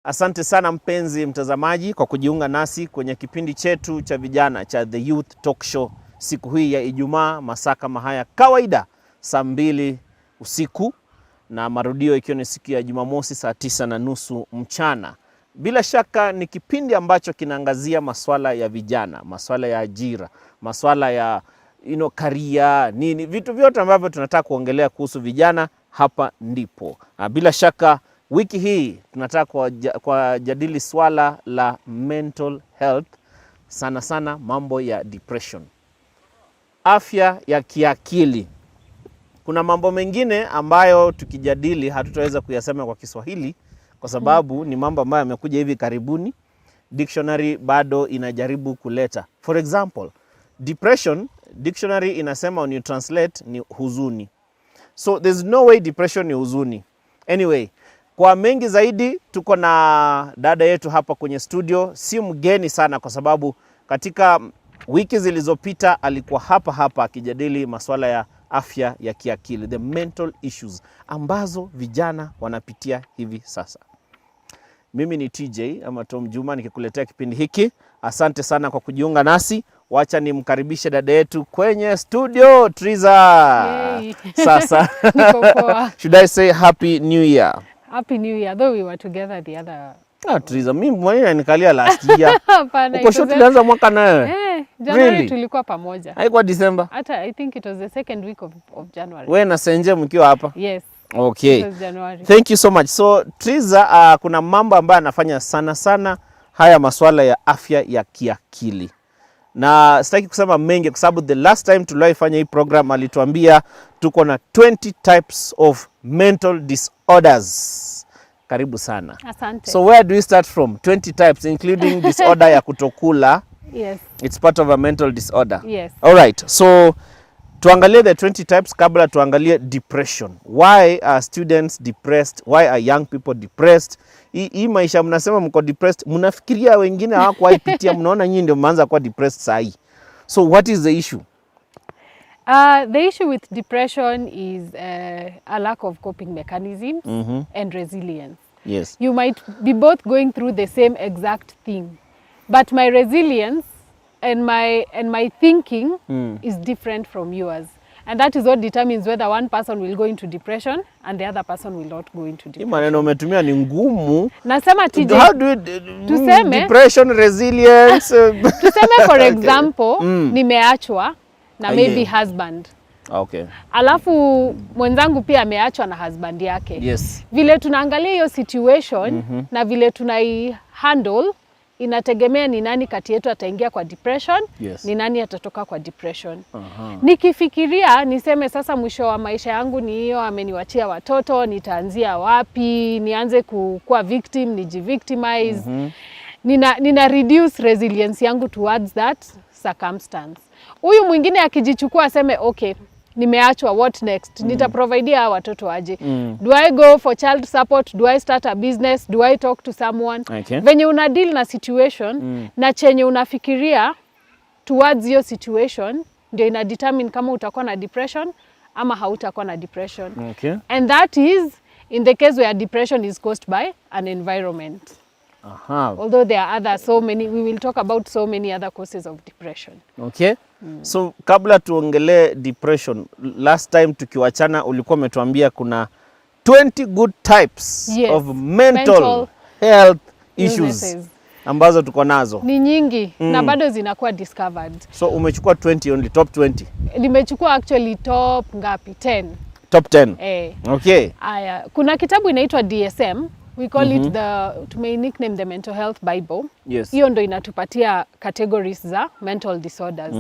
Asante sana mpenzi mtazamaji kwa kujiunga nasi kwenye kipindi chetu cha vijana cha The Youth Talk Show siku hii ya Ijumaa, masaa kama haya kawaida saa 2 usiku na marudio ikiwa ni siku ya Jumamosi saa 9:30 mchana. Bila shaka ni kipindi ambacho kinaangazia masuala ya vijana, masuala ya ajira, masuala ya career, nini, vitu vyote ambavyo tunataka kuongelea kuhusu vijana hapa ndipo. Bila shaka wiki hii tunataka kujadili swala la mental health, sana sana mambo ya depression, afya ya kiakili. Kuna mambo mengine ambayo tukijadili hatutaweza kuyasema kwa Kiswahili kwa sababu ni mambo ambayo yamekuja hivi karibuni. Dictionary bado inajaribu kuleta. For example, depression, dictionary inasema when you translate ni huzuni. So there's no way depression ni huzuni. Anyway, kwa mengi zaidi tuko na dada yetu hapa kwenye studio. Si mgeni sana kwa sababu katika wiki zilizopita alikuwa hapa akijadili masuala ya afya ya kiakili, the mental issues ambazo vijana wanapitia hivi sasa. Mimi ni TJ ama Tom Juma nikikuletea kipindi hiki. Asante sana kwa kujiunga nasi. Wacha nimkaribishe dada yetu kwenye studio, Triza. Yay. Sasa should I say happy new year? Happy New Year, though we were together the other... Triza, mimi mwenyewe nikalia last year. Hapana, Uko shoti tulianza mwaka nawe? January Really? Tulikuwa pamoja. Haikuwa December? Hata I think it was the second week of January. Wewe na Senje mkiwa hapa? Yes. Okay. It was January. Thank you so much. So Triza, kuna mambo ambayo anafanya sana haya masuala ya afya ya kiakili. Na sitaki kusema mengi kwa sababu the last time tuliwaifanya hii program alituambia tuko na 20 types of mental disorders. Karibu sana. Asante. So where do we start from? 20 types including disorder ya kutokula. Yes. It's part of a mental disorder. Yes. All right. So tuangalie the 20 types kabla tuangalie depression. Why are students depressed? Why are young people depressed? Hii maisha mnasema mko depressed, mnafikiria wengine hawakuwahi pitia, mnaona nyinyi ndio mmeanza kuwa depressed saa hii. So what is the issue? The issue with depression is a lack of coping mechanisms and resilience. Yes. You might be both going through the same exact thing, but my resilience and my thinking is different from yours. And that is what determines whether one person will go into depression and the other person will not go into Hii depression. maneno umetumia ni ngumu. Nasema TJ, How do tuseme, depression, resilience? tuseme for example, nimeachwa na maybe Yeah. husband. Okay. Alafu mwenzangu pia ameachwa na husband yake. Yes. Vile tunaangalia hiyo situation na vile tunai handle inategemea ni nani kati yetu ataingia kwa depression, Yes. ni nani atatoka kwa depression. Nikifikiria niseme sasa mwisho wa maisha yangu ni hiyo, ameniwachia watoto, nitaanzia wapi, nianze kuwa victim, nijivictimize. Nina reduce resilience yangu towards that circumstance. Huyu mwingine akijichukua aseme okay, nimeachwa, what next? Nitaprovidea watoto aje? Do I go for child support? Do I start a business? Do I talk to someone? Okay. Venye una deal na situation na chenye unafikiria towards your situation ndio ina determine kama utakuwa na depression ama hautakuwa na depression. Okay. And that is in the case where depression is caused by an environment. Although there are we will talk about so many other causes of depression. Okay. So kabla tuongelee depression, last time tukiwachana ulikuwa umetuambia kuna 20 good types Yes. of mental health issues Illnesses. ambazo tuko nazo. Ni nyingi na bado zinakuwa discovered. So umechukua 20 only, top 20. Nimechukua actually top ngapi? 10. Top 10. Okay. Aya, kuna kitabu inaitwa DSM. We call it tume nickname the Mental Health Bible. Yes. Hiyo ndo inatupatia categories za mental disorders.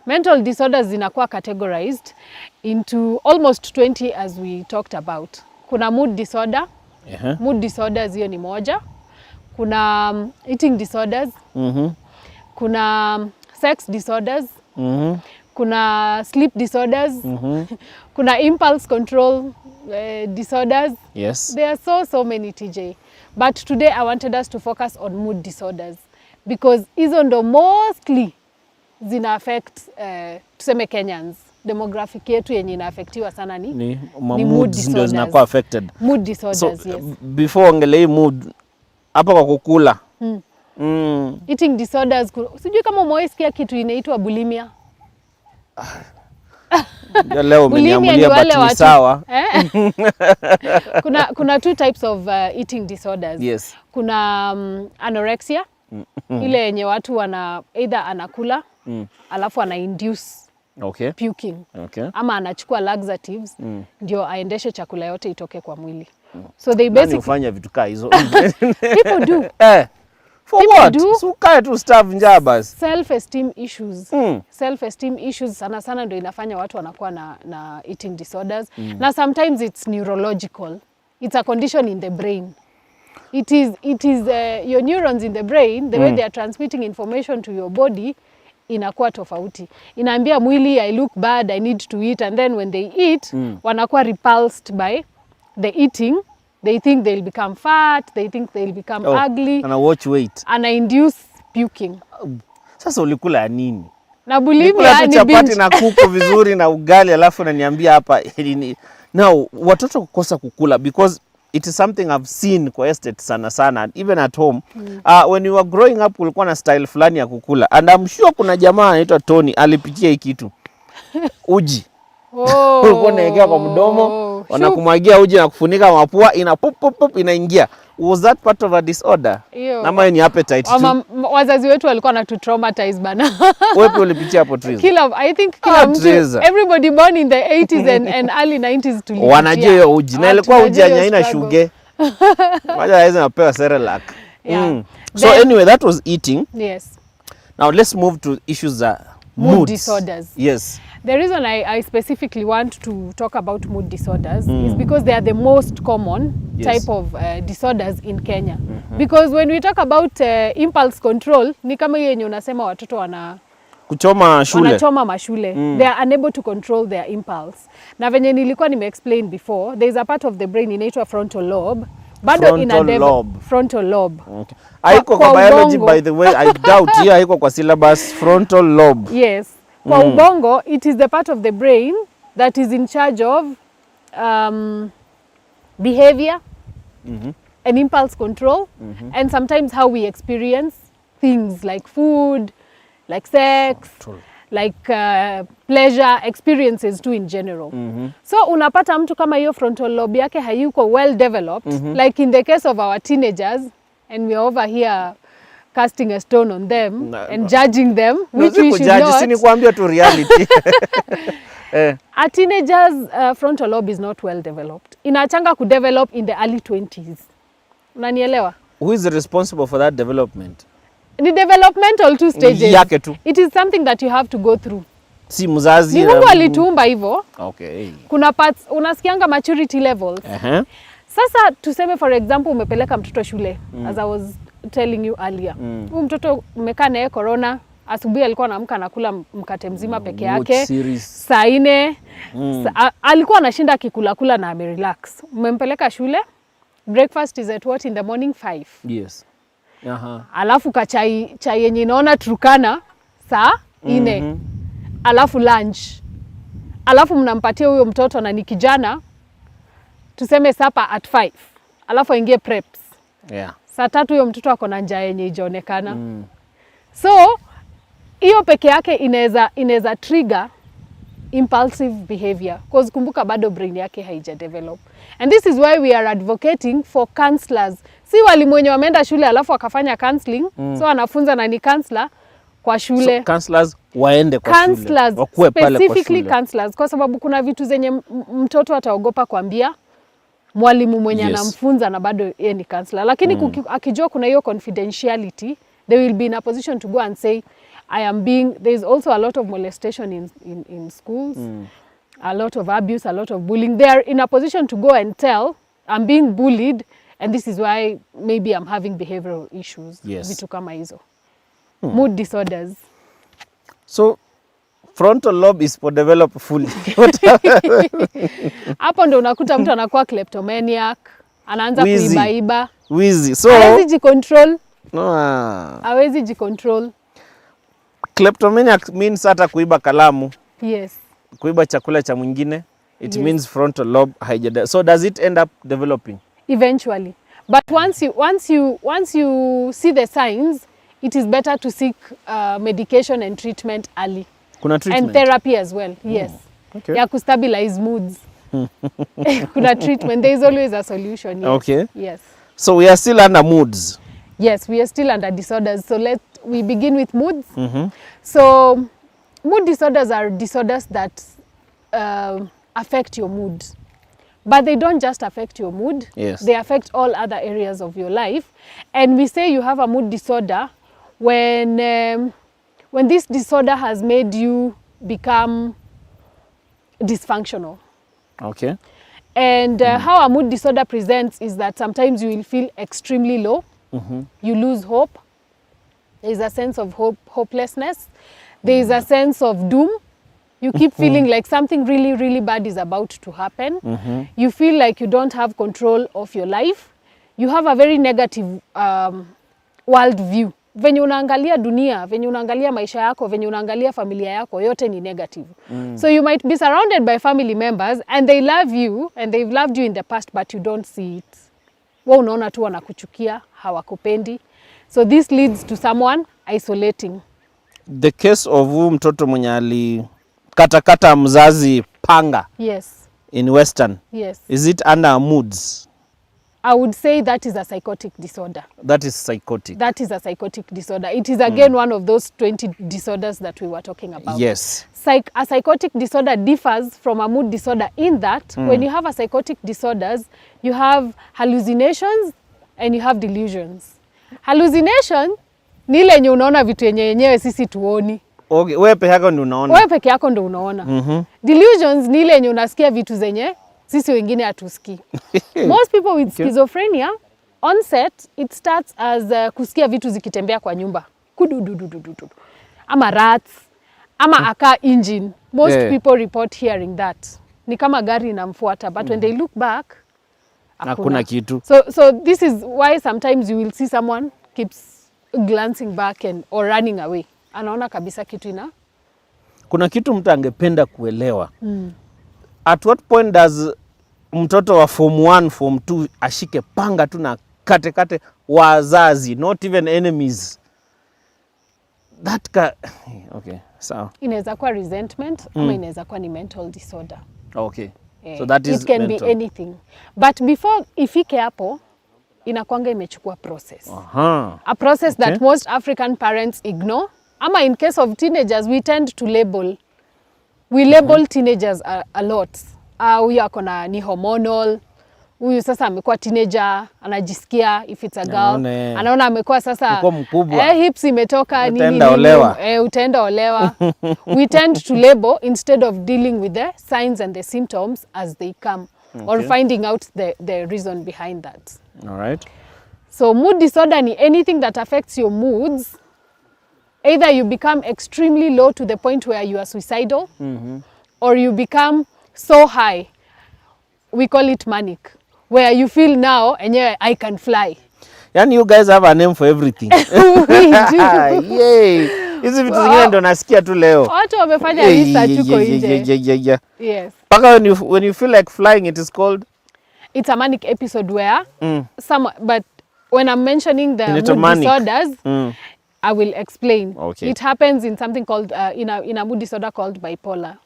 Mental disorders zinakuwa categorized into almost 20 as we talked about. Kuna mood disorder. Mood disorders hiyo ni moja. Kuna eating disorders. Kuna sex disorders. Kuna sleep disorders. Kuna impulse control disorders. Yes. There are so many TJ. But today I wanted us to focus on mood disorders because hizo ndo mostly zina affect tuseme Kenyans. Demographic yetu yenye inaafektiwa sana ni mood disorders. Ndio zinakuwa affected. Mood disorders, So, yes. Before ongelei mood, Hapa kwa kukula. Eating disorders. Sijui kama umewahi sikia kitu inaitwa bulimia. Leo umeniamulia but ni sawa. Kuna two types of eating disorders. Yes. Kuna anorexia. Ile yenye watu either anakula alafu ana induce puking. Ama anachukua laxatives ndio aendeshe chakula yote itoke kwa mwili. So they basically hufanya vitu kaa hizo. People do. For people what? Do Sukae tu starve njaa basi. Self-esteem issues. Self-esteem issues sana ndio inafanya watu wanakuwa na eating disorders. Na sometimes it's neurological. It's a condition in the brain. It is your neurons in the brain, the way they are transmitting information to your body inakuwa tofauti. Inaambia mwili, I look bad, I need to eat, and then when they eat, wanakuwa repulsed by the eating. They think they'll become fat, they think they'll become ugly. Ana watch weight. Ana induce puking. Sasa ulikula ya nini? Na bulimia ni chapati na kuku vizuri na ugali alafu unaniambia hapa now watoto kukosa kukula because it is something I've seen kwa estate sana even at home. When you were growing up kulikuwa na style fulani ya kukula and I'm sure kuna jamaa anaitwa Tony alipitia hii kitu. Uji. Ulikuwa unaekea kwa mdomo, wanakumwagia uji na kufunika mapua, ina pop inaingia. Was that part of a disorder? Nama ni appetite tu. Wazazi wetu walikuwa na traumatize bana. Wewe ulipitia hapo Triza? I think kila mtu, everybody born in the 80s and early 90s tulipitia. Wanajua hiyo uji. Na ilikuwa uji haina sugar. Waja haiza napewa Cerelac. So anyway, that was eating. Yes. Now let's move to issues mood disorders. Yes. The reason I specifically want to talk about mood disorders is because they are the most common type of disorders in Kenya. Because when we talk about impulse control, ni kama hiyo yenye unasema watoto kuchoma shule. Wanachoma mashule. They are unable to control their impulse. Na venye nilikuwa nime-explain before, there is a part of the brain inaitwa frontal lobe. Bado frontal lobe. Okay. Haiko kwa biology by the way, I doubt hiyo haiko kwa syllabus. Frontal lobe. Yes. Kwa ubongo, it is the part of the brain that is in charge of behavior and impulse control and sometimes how we experience things like food, like sex, like pleasure experiences too in general. So unapata mtu kama hiyo frontal lobe yake hayuko well developed, like in the case of our teenagers, and we are over here casting a stone on them and judging them, which we should not. Sini kuambia tu reality. A teenager's frontal lobe is not well developed. Inachanga kudevelop in the early 20s. Unanielewa? Who is responsible for that development? Ni developmental two stages. Yake tu. It is something that you have to go through. Si mzazi. Ni Mungu alituumba hivyo. Okay. Kuna parts, unasikianga maturity levels. Sasa tuseme for example umepeleka mtoto shule, as I was telling you earlier. Huyu mtoto umekaa naye corona, asubuhi alikuwa anaamka anakula mkate mzima peke yake. Saa 4 alikuwa anashinda akikula na amerelax. Umempeleka shule, breakfast is at what in the morning 5. Yes. Alafu chai yenye inaona Turkana saa 4. Alafu lunch. Alafu mnampatia huyo mtoto na ni kijana tuseme sapa at 5. Alafu aingie preps. Saa 3 huyo mtoto ako na njaa yenye ijaonekana. So hiyo peke yake inaweza trigger impulsive behavior because kumbuka bado brain yake haija develop. And this is why we are advocating for counselors. Si walimu wenye wameenda shule alafu wakafanya counseling, so anafunza na ni counselor kwa shule. So counselors waende kwa shule. Wakuwe pale kwa shule. Specifically counselors kwa sababu kuna vitu zenye mtoto ataogopa kuambia mwalimu mwenye anamfunza na bado yeye ni counselor. Lakini akijua kuna hiyo confidentiality, they will be in a position to go and say there is also a lot of molestation in schools, a lot of abuse, a lot of bullying. They are in a position to go and tell, I'm being bullied and this is why maybe I'm having behavioral issues. Vitu kama hizo. Mood disorders. So frontal lobe is for develop fully. Hapo ndo unakuta mtu anakuwa kleptomaniac, anaanza kuibaiba. Wizi. So hawezi jicontrol. Hawezi jicontrol. Kleptomaniac means hata kuiba kalamu. Yes. Kuiba chakula cha mwingine. It means frontal lobe haija. So does it end up developing? Eventually. But once you see the signs, it is better to seek medication and treatment early. Kuna treatment? And therapy as well, yes. Okay. Ya kustabilize moods. Kuna treatment, there is always a solution. Yes. Okay. Yes. So we are still under moods. Yes, we are still under disorders. So we begin with moods. Mm-hmm. So mood disorders are disorders that affect your mood. But they don't just affect your mood. Yes. They affect all other areas of your life. And we say you have a mood disorder when this disorder has made you become dysfunctional. Okay. And how a mood disorder presents is that sometimes you will feel extremely low. Mm-hmm. You lose hope. There is a sense of hopelessness. There is a sense of doom. You keep feeling like something really, really bad is about to happen. Mm-hmm. You feel like you don't have control of your life. You have a very negative world view. Venye unaangalia dunia, venye unaangalia maisha yako, venye unaangalia familia yako, yote ni negative. So you might be surrounded by family members and they love you and they've loved you in the past, but you don't see it. Wewe unaona tu wanakuchukia, hawakupendi. So this leads to someone isolating. The case of huyu mtoto mwenye alikatakata mzazi panga. Yes. In Western. Yes. Is it under moods? I would say that is a psychotic disorder. That is psychotic. That is a psychotic disorder. It is again one of those 20 disorders that we were talking about. Yes. A psychotic disorder differs from a mood disorder in that when you have a psychotic disorders, you have hallucinations and you have delusions. Hallucination ni ile yenye unaona vitu yenyewe sisi tuoni. Okay, wewe peke yako ndio unaona. Wewe peke yako ndio unaona. Delusions ni ile yenye unasikia vitu zenye sisi wengine hatusikii. Most people with schizophrenia, onset, it starts as kusikia vitu zikitembea kwa nyumba. Kudududududu. Ama rats, ama aka engine. Most people report hearing that. Ni kama gari inamfuata, but when they look back, hakuna kitu. So this is why sometimes you will see someone keeps glancing back or running away. Anaona kabisa kitu ina. Kuna kitu mtu angependa kuelewa. At what point does mtoto wa form 1, form 2 ashike panga tu na kate wazazi, not even enemies? Okay, sawa. Inaweza kuwa resentment ama inaweza kuwa ni mental disorder. Okay. So that is it can mental. be anything. But before ifike hapo inakwanga imechukua process. A process that most African parents ignore. Ama in case of teenagers, we tend to label. We label teenagers a lot. Huyu akona ni hormonal. Huyu sasa amekuwa teenager, anajisikia if it's a girl. Anaona amekuwa sasa hips imetoka nini utaenda olewa. We tend to label instead of dealing with the signs and the symptoms as they come or finding out the reason behind that. All right. So mood disorder ni anything that affects your moods. Either you become extremely low to the point where you are suicidal, or you become so high, we call it manic, where you feel now, enyewe I can fly. Yani you guys have a name for everything. We do. Yay. Hizi vitu zingine ndo nasikia tu leo. Watu wamefanya research huko nje. Yes. Paka when you feel like flying, it is called? It's a manic episode where but when I'm mentioning the mood disorders, I will explain. Okay. It happens in something called, in a mood disorder called bipolar,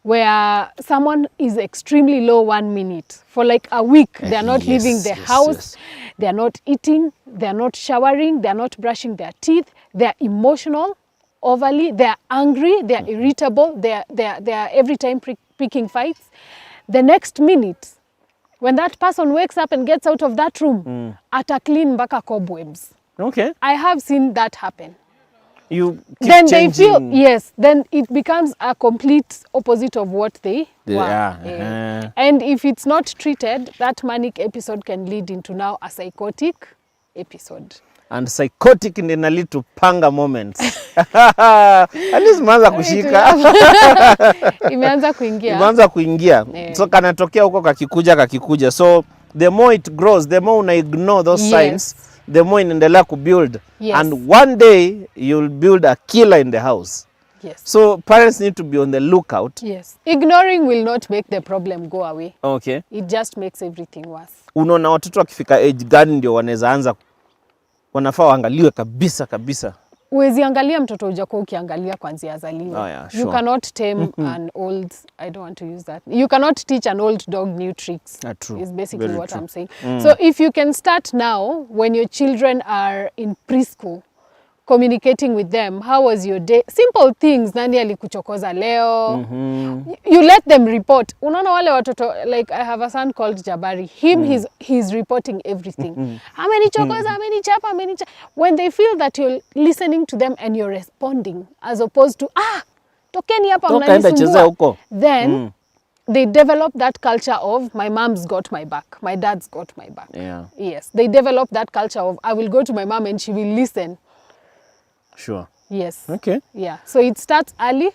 where someone is extremely low 1 minute. For like a week, they are not leaving the house, they are not eating, they are not showering, they are not brushing their teeth, they are emotional overly, they are angry, they are irritable, they are every time picking fights. The next minute, when that person wakes up and gets out of that room, ata clean mpaka cobwebs. Okay. I have seen that happen. You keep then changing. They feel, yes, then it becomes a complete opposite of what they were. And if it's not treated, that manic episode can lead into now a psychotic episode. And psychotic ndio lead to panga moments. At least imeanza kushika. Imeanza kuingia. Imeanza kuingia. So kanatokea huko kakikuja. So the more it grows, the more una ignore those signs, the more inaendelea kubuild. And one day you'll build a killer in the house. Yes. So parents need to be on the lookout. Yes. Ignoring will not make the problem go away. Okay. It just makes everything worse. Unaona watoto wakifika age gani ndio wanaweza anza, wanafaa waangaliwe kabisa kabisa? Uwezi angalia mtoto hujakuwa ukiangalia kwanzia azaliwe. Oh, yeah, sure. You cannot tame an old, I don't want to use that. You cannot teach an old dog new tricks. True. Is basically Very what true. I'm saying. So if you can start now when your children are in preschool, communicating with them, how was your day? Simple things, nani alikuchokoza leo? You let them report. Unaona wale watoto, like I have a son called Jabari. He's reporting everything. Amenichokoza, amenichapa, amenichapa. When they feel that you're listening to them and you're responding, as opposed to, tokeni hapa mnanisumbua. Then they develop that culture of my mom's got my back, my dad's got my back. Yeah. Yes, they develop that culture of I will go to my mom and she will listen. Sure. Yes. Okay. Yeah. So it starts early,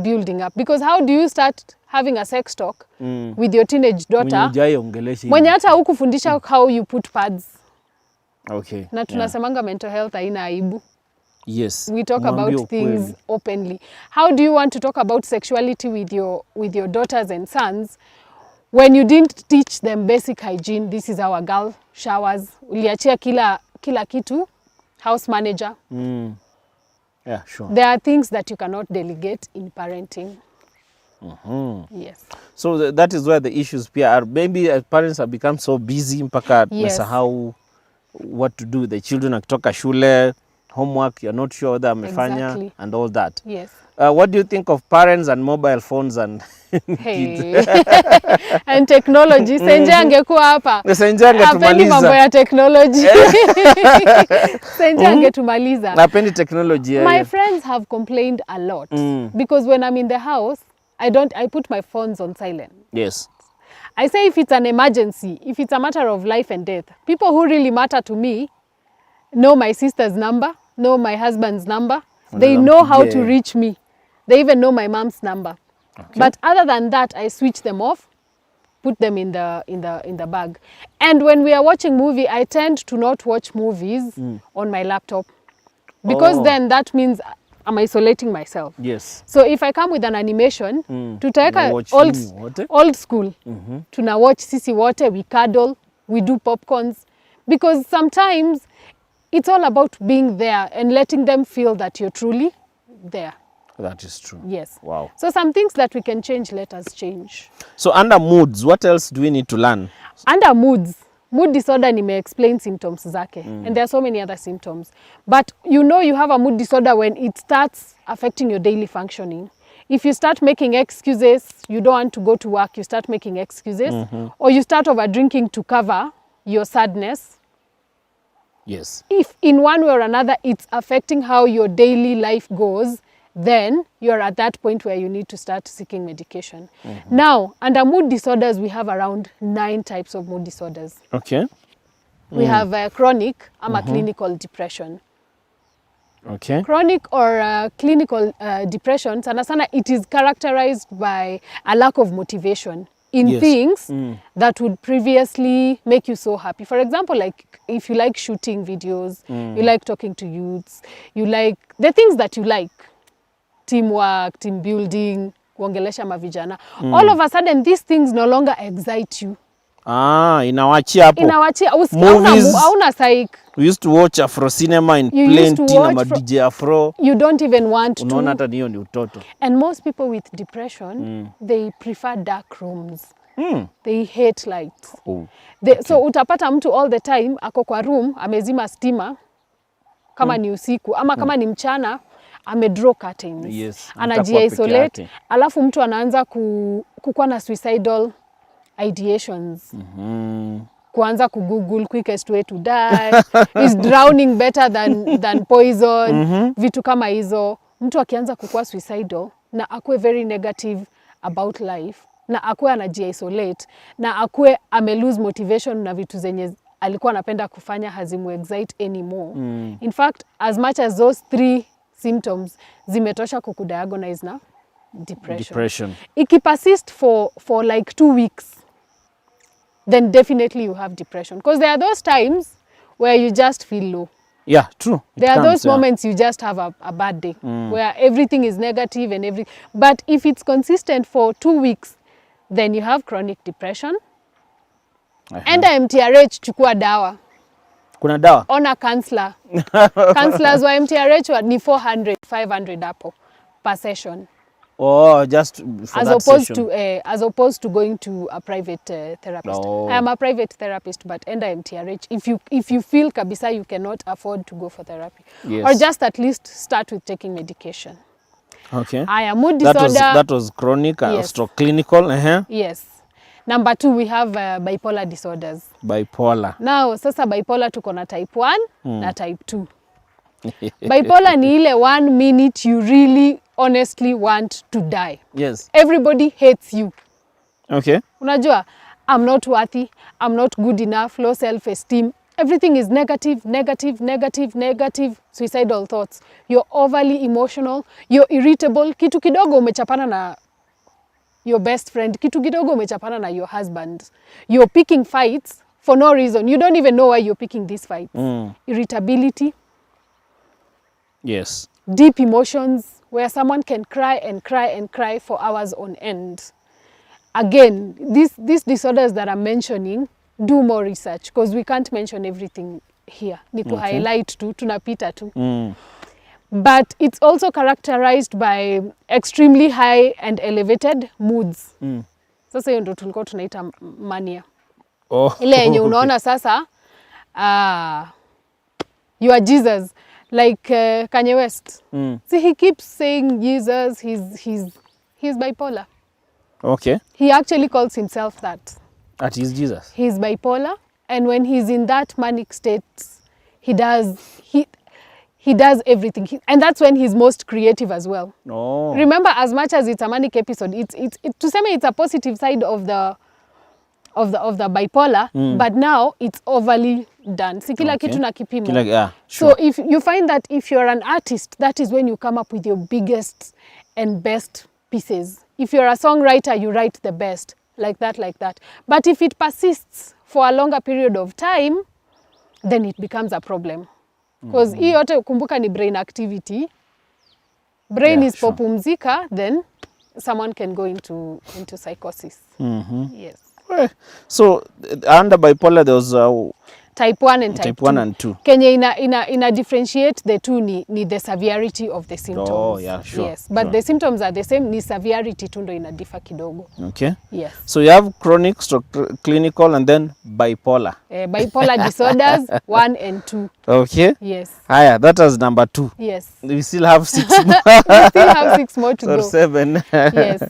building up. Because how do you start having a sex talk with your teenage daughter mwenye hata hukufundisha how you put pads? Okay. Na tunasemanga mental health haina aibu. Yes. We talk about things openly. How do you want to talk about sexuality with your daughters and sons when you didn't teach them basic hygiene? This is our girl showers. Uliachia kila kitu house manager. Yeah, sure. There are things that you cannot delegate in parenting. Yes. So that is where the issues are. Maybe parents have become so busy mpaka mesahau what to do with the children. Akitoka shule, homework, you're not sure whether amefanya and all that. Yes. What do you think of parents and mobile phones and kids? And technology. Senje angekuwa hapa. Senje angetumaliza. Hapendi mambo ya technology. Senje angetumaliza. Hapendi technology. My friends have complained a lot because when I'm in the house, I put my phones on silent. Yes. I say if it's an emergency, if it's a matter of life and death, people who really matter to me know my sister's number, know my husband's number. They know how to reach me. They even know my mom's number. Okay. But other than that, I switch them off, put them in the bag. And when we are watching movie, I tend to not watch movies on my laptop because then that means I'm isolating myself. Yes. So if I come with an animation, tutaweka old school. Tuna watch sisi wote, we cuddle, we do popcorns, because sometimes it's all about being there and letting them feel that you're truly there. That is true. Yes. Wow. So some things that we can change, let us change. So under moods, what else do we need to learn? Under moods, mood disorder nime explain symptoms zake. And there are so many other symptoms. But you know you have a mood disorder when it starts affecting your daily functioning. If you start making excuses, you don't want to go to work, you start making excuses, or you start over drinking to cover your sadness. Yes. If in one way or another it's affecting how your daily life goes, then you're at that point where you need to start seeking medication. Now, under mood disorders, we have around 9 types of mood disorders. Okay. We have chronic clinical depression. Okay. Chronic or clinical depression, sana sana, it is characterized by a lack of motivation in things that would previously make you so happy. For example, like if you like shooting videos, you like talking to youths, you like the things that you like, teamwork, team building, kuongelesha mavijana. All of a sudden, these things no longer excite you. Inawachia hapo. Inawachia, movies. Hauna psych. We used to watch Afro cinema in plenty na ma DJ Afro. You don't even want to. Unaona hata niyo ni utoto. And most people with depression, they prefer dark rooms. They hate lights. So utapata mtu all the time ako kwa room amezima stima kama ni usiku ama kama ni mchana amedraw curtains. Yes. Anaji-isolate. Alafu mtu anaanza kukuwa na suicidal ideations. Kuanza kugoogle quickest way to die, is drowning better than poison. Vitu kama hizo. Mtu akianza kukuwa suicidal na akue very negative about life na akue anaji-isolate na akue lose motivation na vitu zenye alikuwa anapenda kufanya hazimu-excite anymore. In fact, as much as those 3 symptoms zimetosha kukudiagnose na depression. Ikipersist for like 2 weeks, then definitely you have depression. Because there are those times where you just feel low. Yeah, true. It There are comes, those moments you just have a bad day where everything is negative and everything. But if it's consistent for 2 weeks, then you have chronic depression. Enda MTRH, chukua dawa. Kuna dawa? Ona counselor. Counselors wa MTRH ni 400, 500 hapo per session. Oh, just for As that opposed session. to as opposed to going to a private therapist. Oh. I am a private therapist, but enda MTRH if you feel kabisa you cannot afford to go for therapy, Yes. or just at least start with taking medication. Okay. Aya, mood disorder. That was chronic, Yes. stroke clinical, Yes. Number 2, we have bipolar disorders. bipolar. Now, sasa bipolar tuko na type 1 na type 2. Bipolar ni ile 1 minute you really honestly want to die. Yes. Everybody hates you. Okay. Unajua, I'm not worthy, I'm not good enough, low self-esteem. Everything is negative, negative, negative, negative, suicidal thoughts. You're overly emotional, you're irritable. Kitu kidogo umechapana na your best friend, kitu kidogo umechapana na your husband. You're picking fights for no reason. You don't even know why you're picking these fights. Irritability, Yes. deep emotions where someone can cry and cry and cry for hours on end. Again, these disorders that I'm mentioning, do more research because we can't mention everything here. Ni ku highlight tu, tunapita tu. But it's also characterized by extremely high and elevated moods. Sasa hiyo ndo tulikuwa tunaita mania. Oh. Ile yenye unaona sasa, you are Jesus, like Kanye West. See, he keeps saying Jesus, he's bipolar. Okay. He actually calls himself that. That is Jesus. He's bipolar, and when he's in that manic state, he does everything. And that's when he's most creative as well. Oh. Remember, as much as it's a manic episode, to say it's a positive side of the bipolar, but now it's overly done. Si kila kitu na kipimo. Yeah, sure. So if you find that if you're an artist, that is when you come up with your biggest and best pieces. If you're a songwriter, you write the best, like that. But if it persists for a longer period of time, then it becomes a problem. Because hii yote kumbuka ni brain activity. Brain is popumzika, then someone can go into psychosis. Yes. So under bipolar there was Type 1 and type 2. 1 and 2. Kenye ina differentiate the two ni the severity of the symptoms. Oh, yeah, sure. Yes, but sure. the symptoms are the same, ni severity tu ndo ina differ kidogo. Okay. Yes. So you have chronic, stroke clinical, and then bipolar. Bipolar disorders 1 and 2. Okay. Yes. Haya, that was number 2. Yes. We still have 6 more. We still have 6 more to or go. 7. Yes.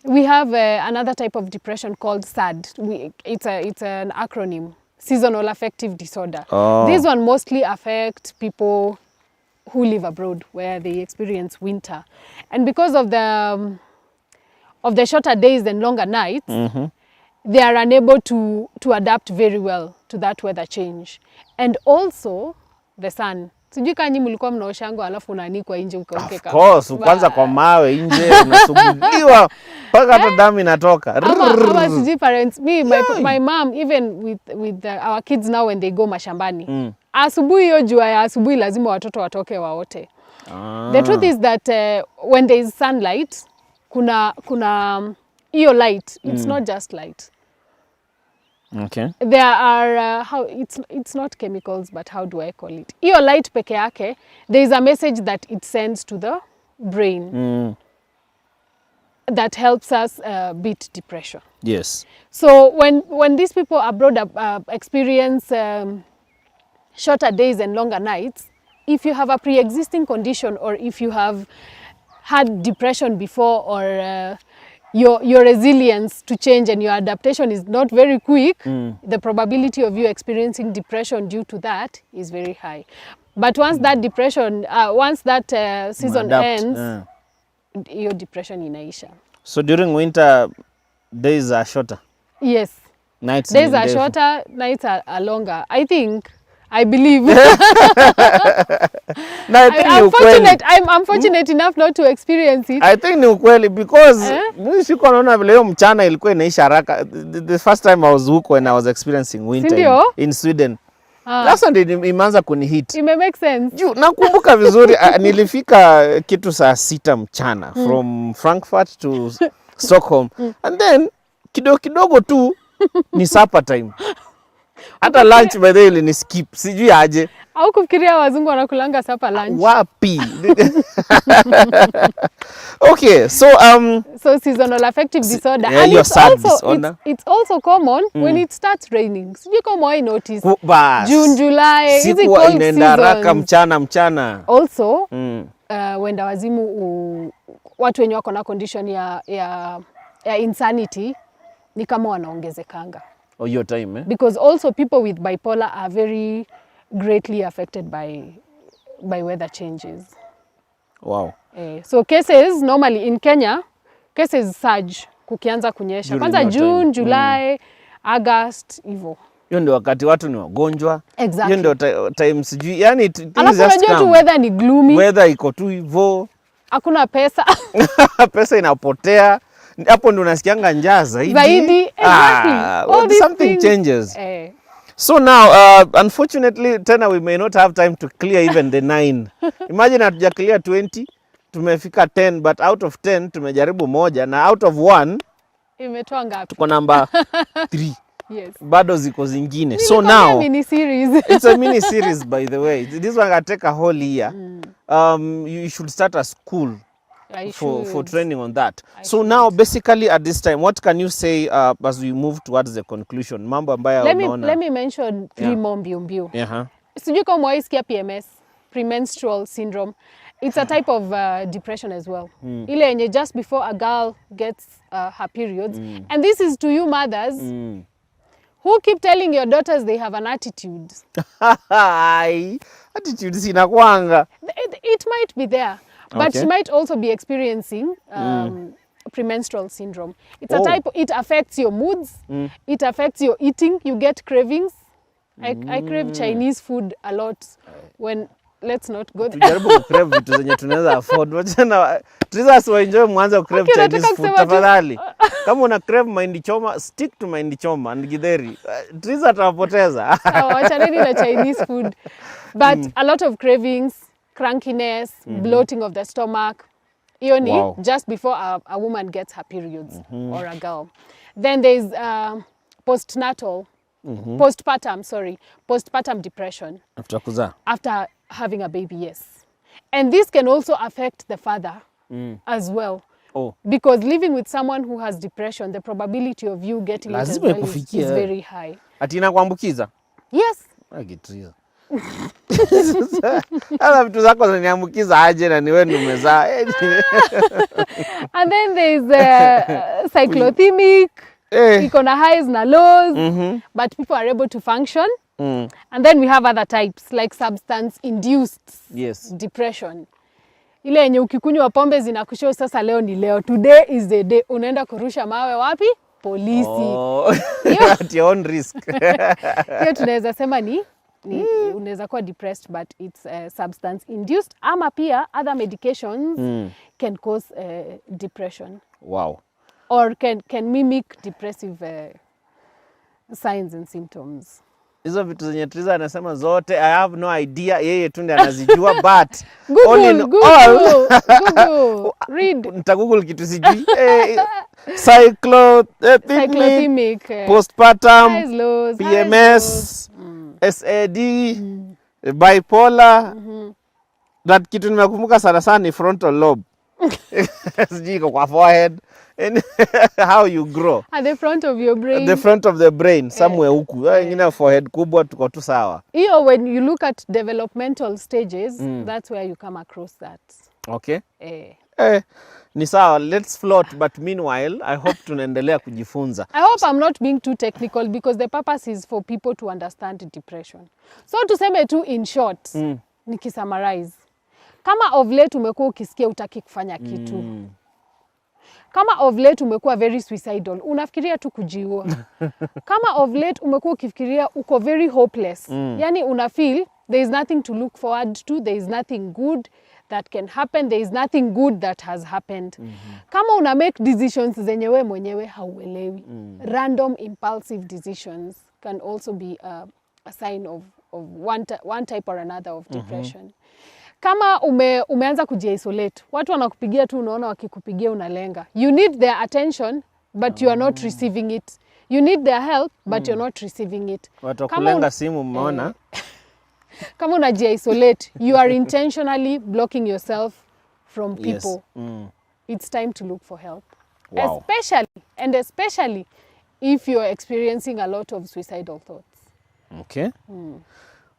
We have another type of depression called SAD. It's an acronym. Seasonal affective disorder. Oh. This one mostly affects people who live abroad where they experience winter. And because of the shorter days and longer nights, they are unable to adapt very well to that weather change. And also the sun. Sijui kama nyinyi mlikuwa mnaoshango alafu unaanikwa nje ukauke kama. Of course, kwanza kwa mawe nje unasuguliwa mpaka hata damu inatoka. Ama sijui parents, my mom, even with our kids now when they go mashambani. Asubuhi hiyo jua ya asubuhi lazima watoto watoke waote. The truth is that when there is sunlight, kuna hiyo light, it's not just light. Okay. There are it's not chemicals, but how do I call it? Hiyo light peke yake, there is a message that it sends to the brain that helps us beat depression. Yes. So when these people abroad experience shorter days and longer nights, if you have a pre-existing condition or if you have had depression before or your resilience to change and your adaptation is not very quick, the probability of you experiencing depression due to that is very high. But once that depression, once that season ends, your depression inaisha. So during winter, days are shorter? Yes. Nights days are shorter, nights are longer. I believe. No, I'm fortunate enough not to experience it. I think ni ukweli because mimi siko naona vile hiyo mchana ilikuwa inaisha haraka. The first time I was huko when I was experiencing winter in Sweden. Sasa ndio imeanza kunihit. Ime make sense. Juu nakumbuka vizuri nilifika kitu saa 6 mchana from Frankfurt to Stockholm and then kidogo tu ni supper time. Hata lunch by the way ni skip. Sijui aje. Au kufikiria wazungu wanakulanga supper lunch. Wapi? Okay, so seasonal affective disorder, yeah, and disorder. It's also common when it starts raining. Sijui kama I notice. Bas. June, July, hizi siku cold inaenda haraka seasons. mchana. Also, wenda wazimu watu wenye wako na condition ya insanity ni kama wanaongezekanga. Oh, your time, eh? Because also people with bipolar are very greatly affected by weather changes. Wow. So cases normally in Kenya, cases surge kukianza kunyesha. Kwanza June, July, August, hivyo. Hiyo ndio wakati watu ni wagonjwa. Exactly. Hiyo ndio time sijui. Yani alafu unajua tu weather ni gloomy. Weather iko tu hivyo. Hakuna pesa. Pesa inapotea. Hapo ndio unasikianga njaa zaidi. Exactly. Something changes. So now, unfortunately, tena we may not have time to clear even the 9. Imagine hatuja clear 20, tumefika 10, but out of 10 tumejaribu moja na out of 1 imetoa ngapi? Tuko number 3. Yes. Bado ziko zingine. So now mini series. It's a mini series, by the way. This one can take a whole year. You should start a school for training on that. Now basically at this time, what can you say as we move towards the conclusion? Mambo ambayo unaona. Let me mention 3 more mbio. Sijui kama mwaisikia PMS, premenstrual syndrome. It's a type of depression as well. Ile yenye just before a girl gets her periods. And this is to you mothers who keep telling your daughters they have an attitude. Attitude sina kwanga. It might be there. But she might also be experiencing premenstrual syndrome. It's a type, it affects your moods, it affects your eating, you get cravings. I crave Chinese food a lot when, let's not go there. Tujaribu crave vitu zenye tunaweza afford. Wachana, tuliza asiwaenjoy mwanzo crave Chinese food tafadhali. Kama una crave mahindi choma, stick to mahindi choma and githeri. Tuliza atawapoteza. Wachaneni na Chinese food. But a lot of cravings, crankiness, bloating of the stomach. Ioni, just before a woman gets her periods or a girl. Then there's postpartum depression. After kuzaa. After having a baby, yes. And this can also affect the father as well. Because living with someone who has depression, the probability of you getting it as well is very high. Ati inakuambukiza? Yes. Agitria. Ala vitu zako zinaniambukiza aje na ni wewe ndio umezaa. And then there's cyclothymic, iko na highs na lows, but people are able to function. And then we have other types like substance induced depression. Ile yenye ukikunywa pombe zinakushow sasa leo ni leo. Today is the day. Unaenda kurusha mawe wapi? Polisi. At your own risk. Hiyo tunaweza sema ni unaweza kuwa depressed but it's substance induced ama pia other medications can cause depression. Wow. Or can mimic depressive signs and symptoms. Hizo vitu zenye Triza anasema zote I have no idea, yeye tu ndiye anazijua but Google, read. Nitagoogle kitu sijui. Cyclothymic, postpartum, PMS, SAD, bipolar. That kitu nimekumbuka sana sana ni frontal lobe. Sijui kwa forehead. And how you grow. At the front of your brain. At the front of the brain, somewhere huku. Ingine forehead kubwa tuko tu sawa. Hiyo when you look at developmental stages, that's where you come across that. Okay. Ni sawa, let's float, but meanwhile, I hope tunaendelea kujifunza. I hope I'm not being too technical because the purpose is for people to understand depression. So tuseme tu in short, nikisummarize. Kama of late umekuwa ukisikia utaki kufanya kitu. Kama of late umekuwa very suicidal, unafikiria tu kujiua. Kama of late umekuwa ukifikiria uko very hopeless. Yani una feel there is nothing to look forward to, there is nothing good that can happen, there is nothing good that has happened. Kama una make decisions zenye we mwenyewe hauelewi. Random impulsive decisions can also be a sign of one type or another of depression. Kama umeanza kujiisolate, watu wanakupigia tu, unaona wakikupigia unalenga. You need their attention but you are not receiving it. You need their help but you're not receiving it. Watu kulenga simu mmeona? Kama unajiisolate, you are intentionally blocking yourself from people. Yes. It's time to look for help. Wow. Especially if you're experiencing a lot of suicidal thoughts. Okay.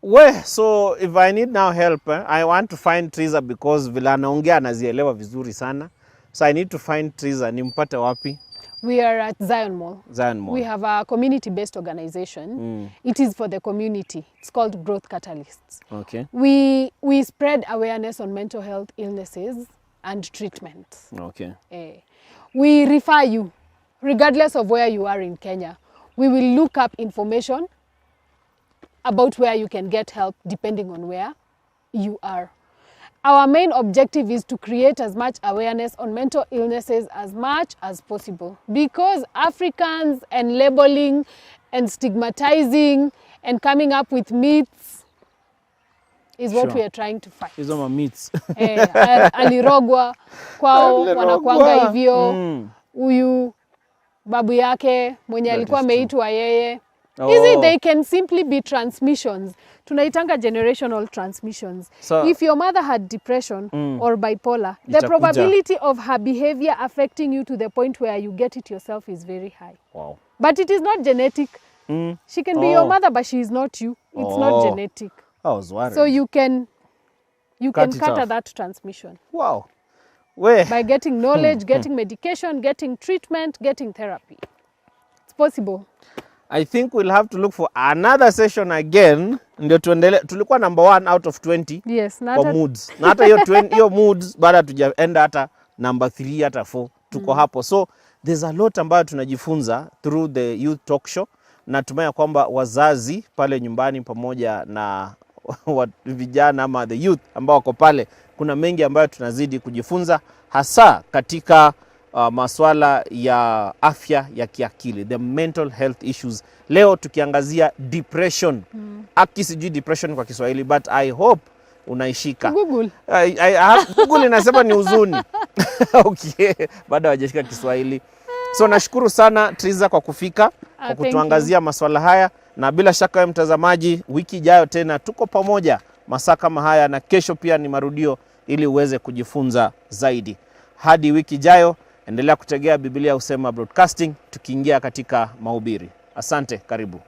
Well, so if I need now help, I want to find Triza because vile anaongea anazielewa vizuri sana. So I need to find Triza. Nimpate wapi? We are at Zion Mall. Zion Mall. We have a community-based organization. It is for the community. It's called Growth Catalysts. Okay. We spread awareness on mental health illnesses and treatment. Okay. We refer you, regardless of where you are in Kenya. We will look up information about where you can get help depending on where you are. Our main objective is to create as much awareness on mental illnesses as much as possible, because Africans and labeling and stigmatizing and coming up with myths is what we are trying to fight. Hizo ma myths. Alirogwa kwao, wanakuanga hivyo, huyu babu yake mwenye alikuwa ameitwa yeye. Easy, they can simply be transmissions. Tunaitanga generational transmissions. So, if your mother had depression or bipolar, the probability of her behavior affecting you to the point where you get it yourself is very high. Wow. But it is not genetic. She can be your mother, but she is not you. It's not genetic. I was worried. So you can cut that transmission. Wow. By getting knowledge, getting medication, getting treatment, getting therapy. It's possible. I think we'll have to look for another session again. Ndio tuendelee. Tulikuwa number 1 out of 20. Yes, kwa moods. Na hata hiyo moods baada hatujaenda hata number 3 hata 4. Tuko hapo. So there's a lot ambayo tunajifunza through the youth talk show. Natumai kwamba wazazi pale nyumbani pamoja na vijana ama the youth ambao wako pale, kuna mengi ambayo tunazidi kujifunza hasa katika masuala ya afya ya kiakili, the mental health issues. Leo tukiangazia depression. Sijui depression kwa Kiswahili, but I hope unaishika. Google. Google inasema ni huzuni. Okay, bado hawajashika Kiswahili. So nashukuru sana Triza kwa kufika, kwa kutuangazia masuala haya, na bila shaka wewe mtazamaji, wiki ijayo tena tuko pamoja masaa kama haya, na kesho pia ni marudio ili uweze kujifunza zaidi. Hadi wiki ijayo, endelea kutegea Biblia Husema Broadcasting tukiingia katika mahubiri. Asante, karibu.